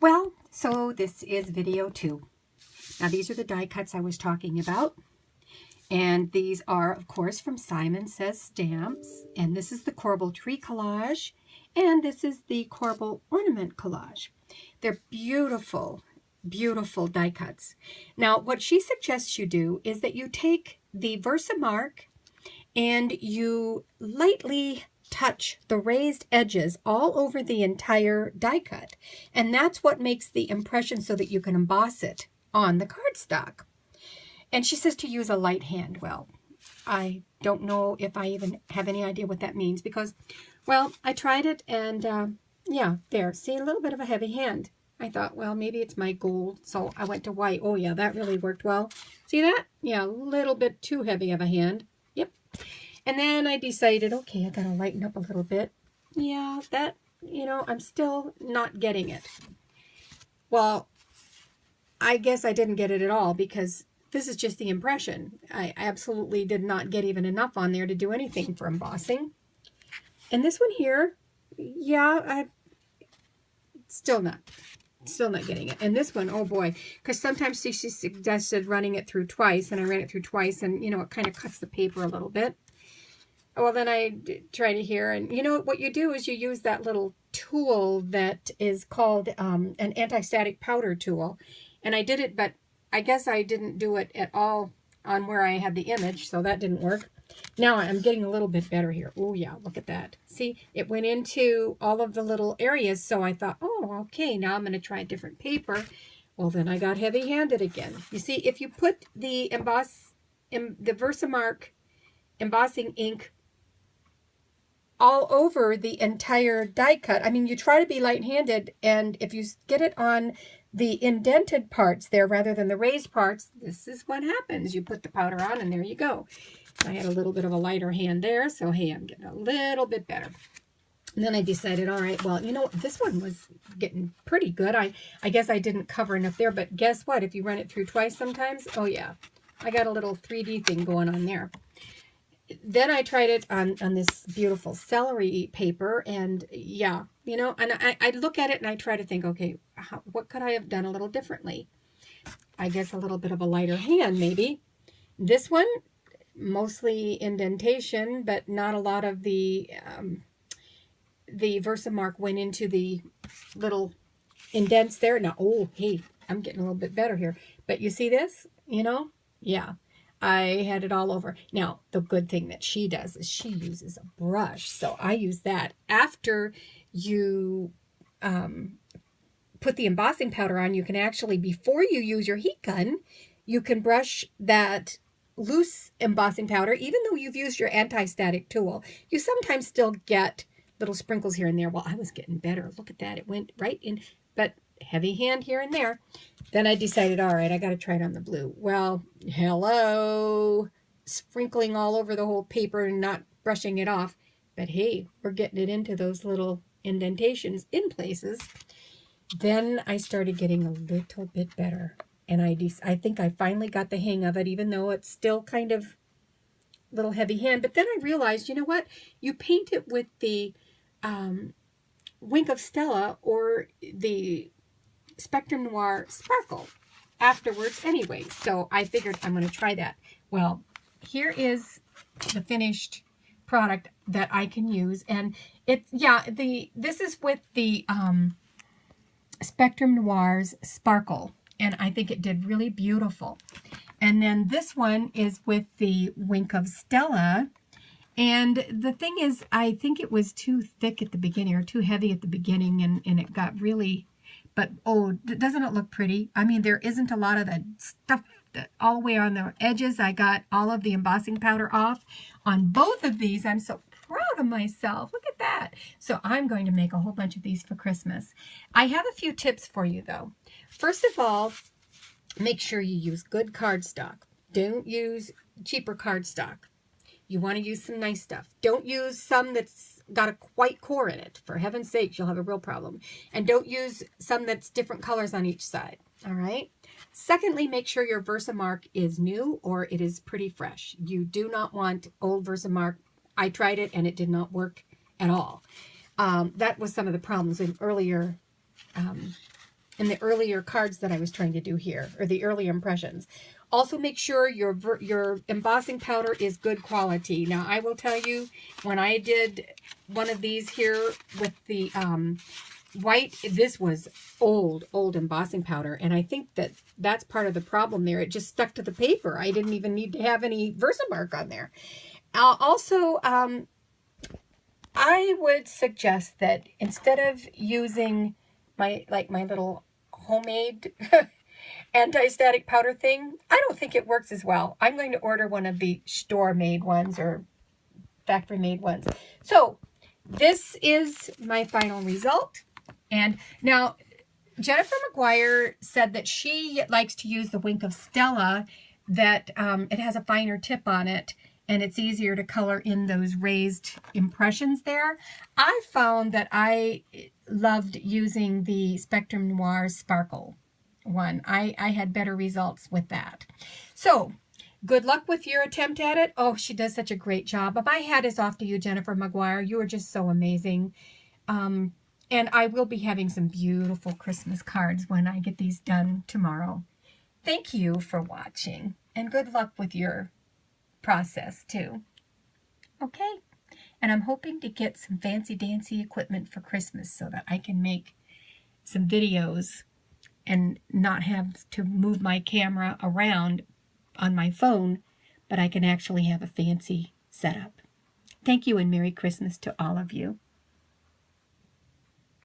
Well, so this is video 2. Now these are the die cuts I was talking about. And these are, of course, from Simon Says Stamps. And this is the corbel tree collage. And this is the corbel ornament collage. They're beautiful, beautiful die cuts. Now, what she suggests you do is that you take the Versamark and you lightly touch the raised edges all over the entire die cut. And that's what makes the impression so that you can emboss it on the cardstock. And she says to use a light hand. Well, I don't know if I even have any idea what that means because, well, I tried it and yeah, there. See, a little bit of a heavy hand. I thought, well, maybe it's my gold, so I went to white. Oh, yeah, that really worked well. See that? Yeah, a little bit too heavy of a hand. Yep. And then I decided, okay, I got to lighten up a little bit. Yeah, that, I'm still not getting it. Well, I guess I didn't get it at all because this is just the impression. I absolutely did not get even enough on there to do anything for embossing. And this one here, yeah, I still not getting it. And this one, oh boy, because sometimes she suggested running it through twice, and I ran it through twice, and it kind of cuts the paper a little bit. Well, then I tried it here, and what you do is you use that little tool that is called an anti-static powder tool. And I did it, but I guess I didn't do it at all on where I had the image, so that didn't work. Now I'm getting a little bit better here. Oh yeah, look at that. See, it went into all of the little areas, so I thought, oh, okay, now I'm going to try a different paper. Well, then I got heavy-handed again. You see, if you put the Versamark embossing ink all over the entire die cut, I mean, you try to be light-handed, and if you get it on the indented parts there rather than the raised parts, this is what happens. You put the powder on, and there you go. I had a little bit of a lighter hand there, so hey, I'm getting a little bit better. And then I decided, all right, well, this one was getting pretty good. I guess I didn't cover enough there, but guess what? If you run it through twice sometimes, oh yeah, I got a little 3D thing going on there. Then I tried it on this beautiful celery paper, and yeah, and I look at it and I try to think, okay, what could I have done a little differently? I guess a little bit of a lighter hand, maybe. This one, mostly indentation, but not a lot of the Versamark went into the little indents there. Now, oh, hey, I'm getting a little bit better here. But you see this? Yeah. I had it all over. Now, the good thing that she does is she uses a brush. So I use that. After you put the embossing powder on, you can actually, before you use your heat gun, you can brush that loose embossing powder. Even though you've used your anti-static tool, you sometimes still get little sprinkles here and there. Well, I was getting better. Look at that. It went right in, but heavy hand here and there. Then I decided, all right, I got to try it on the blue. Well, hello, sprinkling all over the whole paper and not brushing it off. But hey, we're getting it into those little indentations in places. Then I started getting a little bit better. And I think I finally got the hang of it, even though it's still kind of a little heavy hand. But then I realized, you know what? You paint it with the Wink of Stella or the Spectrum Noir Sparkle afterwards anyway. So I figured I'm going to try that. Well, here is the finished product that I can use. And it's, yeah, this is with the Spectrum Noir's Sparkle. And I think it did really beautiful. And then this one is with the Wink of Stella. And the thing is, I think it was too thick at the beginning or too heavy at the beginning. And it got really, but oh, doesn't it look pretty? I mean, there isn't a lot of the stuff all the way on the edges. I got all of the embossing powder off on both of these. I'm so proud of myself. Look at that. So I'm going to make a whole bunch of these for Christmas. I have a few tips for you though. First of all, make sure you use good cardstock. Don't use cheaper cardstock. You want to use some nice stuff. Don't use some that's got a white core in it. For heaven's sakes, you'll have a real problem. And don't use some that's different colors on each side. All right? Secondly, make sure your Versamark is new or it is pretty fresh. You do not want old Versamark. I tried it and it did not work at all. That was some of the problems in earlier in the earlier cards that I was trying to do here, or the earlier impressions. Also, make sure your embossing powder is good quality. Now, I will tell you, when I did one of these here with the white, this was old embossing powder, and I think that that's part of the problem there. It just stuck to the paper. I didn't even need to have any Versamark on there. Also, I would suggest that instead of using my little homemade anti-static powder thing, I don't think it works as well. I'm going to order one of the store-made ones or factory-made ones. So this is my final result. And now Jennifer McGuire said that she likes to use the Wink of Stella, that it has a finer tip on it and it's easier to color in those raised impressions there. I found that I loved using the Spectrum Noir Sparkle one. I had better results with that. So good luck with your attempt at it. Oh, she does such a great job. But my hat is off to you, Jennifer McGuire. You are just so amazing. And I will be having some beautiful Christmas cards when I get these done tomorrow. Thank you for watching, and good luck with your process too. Okay, and I'm hoping to get some fancy dancy equipment for Christmas so that I can make some videos and not have to move my camera around on my phone, but I can actually have a fancy setup. Thank you, and Merry Christmas to all of you.